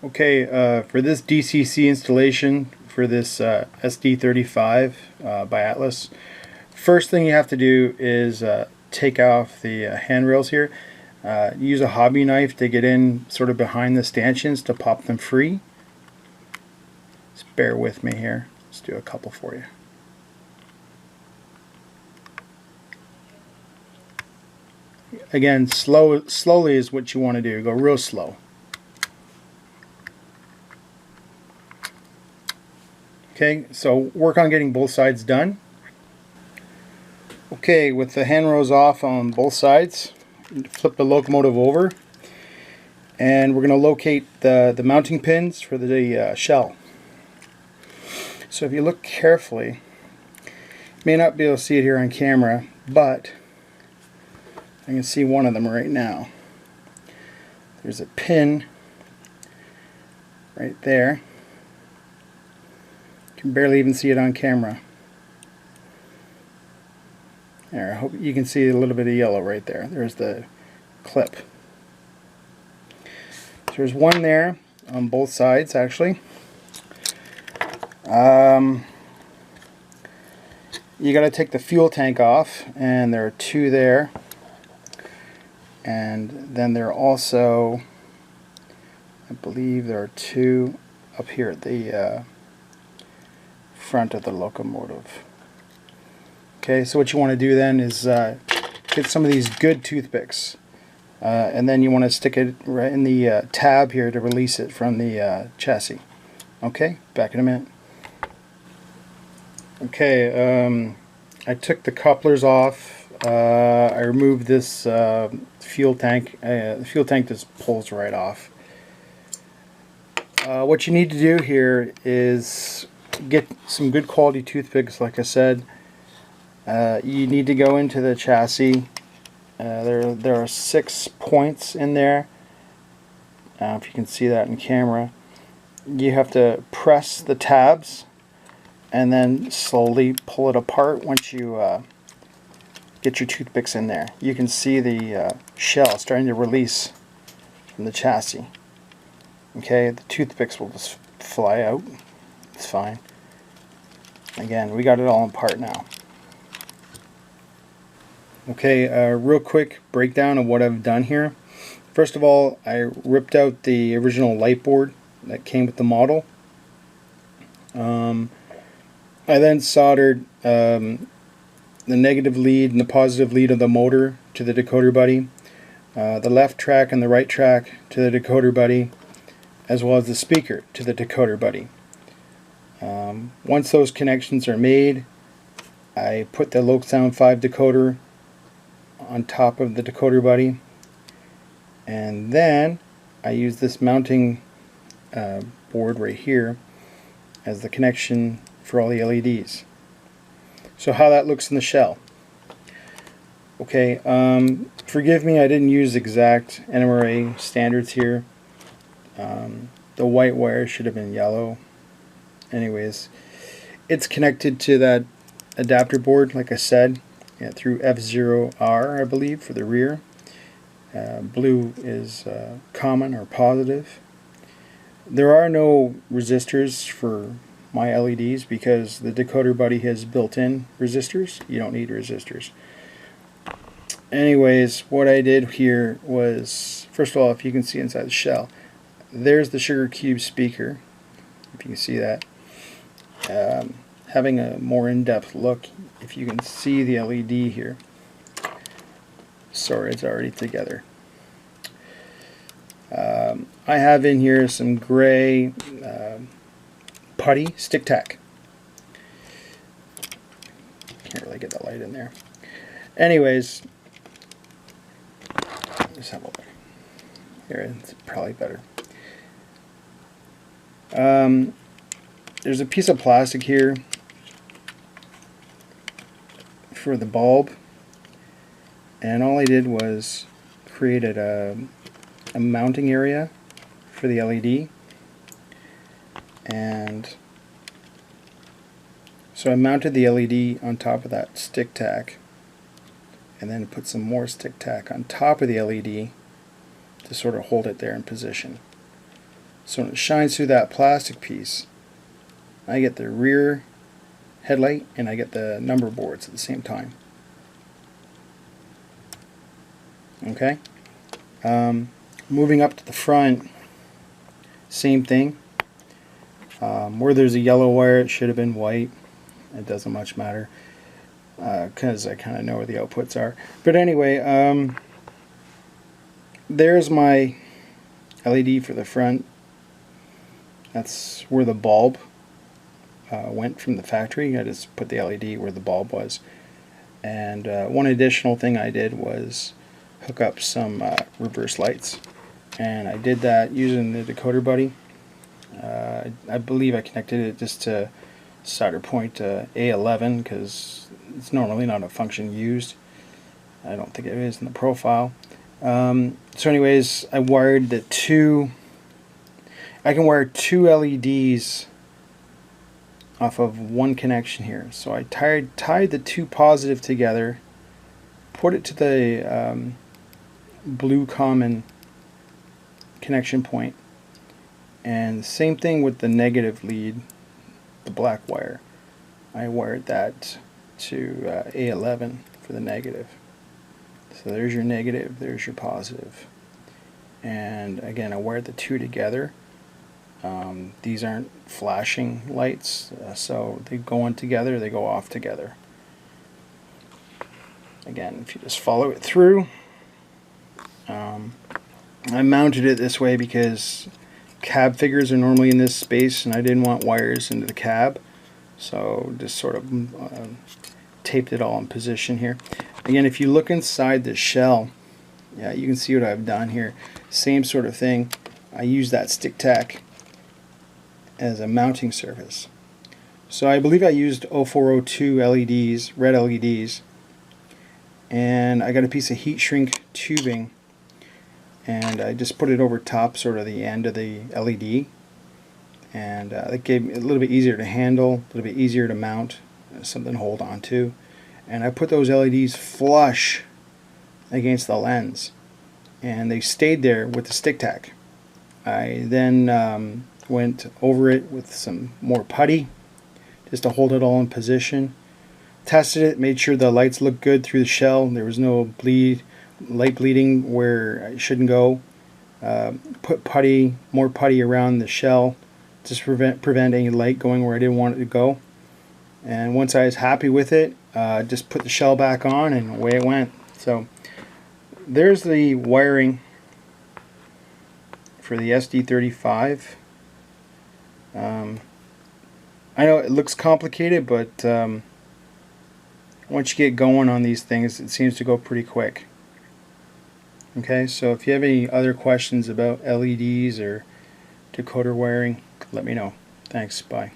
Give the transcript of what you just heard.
Okay, for this DCC installation for this SD35 by Atlas, first thing you have to do is take off the handrails here. Use a hobby knife to get in sort of behind the stanchions to pop them free. Just bear with me here. Let's do a couple for you. Again, slowly is what you want to do. Go real slow. Okay, so work on getting both sides done. Okay, with the handrails off on both sides, flip the locomotive over, and we're going to locate the mounting pins for the shell. So if you look carefully, you may not be able to see it here on camera, but I can see one of them right now. There's a pin right there. You can barely even see it on camera. There, I hope you can see a little bit of yellow right there. There's the clip. So there's one there on both sides actually. You got to take the fuel tank off, and there are two there. And then there are also, I believe there are two up here at the front of the locomotive. Okay, so what you want to do then is get some of these good toothpicks, and then you want to stick it right in the tab here to release it from the chassis. Okay, back in a minute. Okay, I took the couplers off. I removed this fuel tank. The fuel tank just pulls right off. What you need to do here is get some good quality toothpicks, like I said. You need to go into the chassis. There are 6 points in there. If you can see that in camera. You have to press the tabs and then slowly pull it apart once you get your toothpicks in there. You can see the shell starting to release from the chassis. Okay, the toothpicks will just fly out. It's fine. Again, we got it all apart now. Okay, real quick breakdown of what I've done here. First of all, I ripped out the original light board that came with the model. I then soldered the negative lead and the positive lead of the motor to the decoder buddy, the left track and the right track to the decoder buddy, as well as the speaker to the decoder buddy. Once those connections are made, I put the Lokesound 5 decoder on top of the decoder buddy, and then I use this mounting board right here as the connection for all the LEDs. So how that looks in the shell. Okay, forgive me, I didn't use exact NMRA standards here. The white wire should have been yellow. Anyways, it's connected to that adapter board, like I said, through F0R, I believe, for the rear. Blue is common or positive. There are no resistors for my LEDs because the decoder buddy has built-in resistors. You don't need resistors. Anyways, what I did here was, first of all, if you can see inside the shell, there's the Sugar Cube speaker, if you can see that. Having a more in-depth look, if you can see the LED here. Sorry, it's already together. I have in here some gray putty stick tack. Can't really get the light in there. Anyways, let's have a look. Here, it's probably better. There's a piece of plastic here for the bulb, and all I did was created a mounting area for the LED, and so I mounted the LED on top of that stick tack, and then put some more stick tack on top of the LED to sort of hold it there in position. So when it shines through that plastic piece, I get the rear headlight and I get the number boards at the same time. Okay. Moving up to the front, same thing. Where there's a yellow wire, it should have been white. It doesn't much matter because I kind of know where the outputs are. But anyway, there's my LED for the front. That's where the bulb went from the factory. I just put the LED where the bulb was. And one additional thing I did was hook up some reverse lights. And I did that using the decoder buddy. I believe I connected it just to solder point A11 because it's normally not a function used. I don't think it is in the profile. So anyways, I wired the two. I can wire two LEDs off of one connection here. So I tied the two positive together, put it to the blue common connection point, and same thing with the negative lead, the black wire. I wired that to A11 for the negative. So there's your negative, there's your positive. And again, I wired the two together. These aren't flashing lights, so they go on together, they go off together. Again, if you just follow it through. I mounted it this way because cab figures are normally in this space and I didn't want wires into the cab, so just sort of taped it all in position here. Again, if you look inside the shell, yeah, you can see what I've done here. Same sort of thing. I use that stick tack as a mounting surface. So I believe I used 0402 LEDs, red LEDs, and I got a piece of heat shrink tubing, and I just put it over top, sort of the end of the LED, and it gave me a little bit easier to handle, a little bit easier to mount, something to hold on to. And I put those LEDs flush against the lens, and they stayed there with the stick tack. I then went over it with some more putty just to hold it all in position. Tested it, made sure the lights looked good through the shell. There was no light bleeding where it shouldn't go. Put putty, more putty around the shell just to prevent any light going where I didn't want it to go. And once I was happy with it, just put the shell back on and away it went. So there's the wiring for the SD35. I know it looks complicated, but once you get going on these things, it seems to go pretty quick. Okay, so if you have any other questions about LEDs or decoder wiring, let me know. Thanks, bye.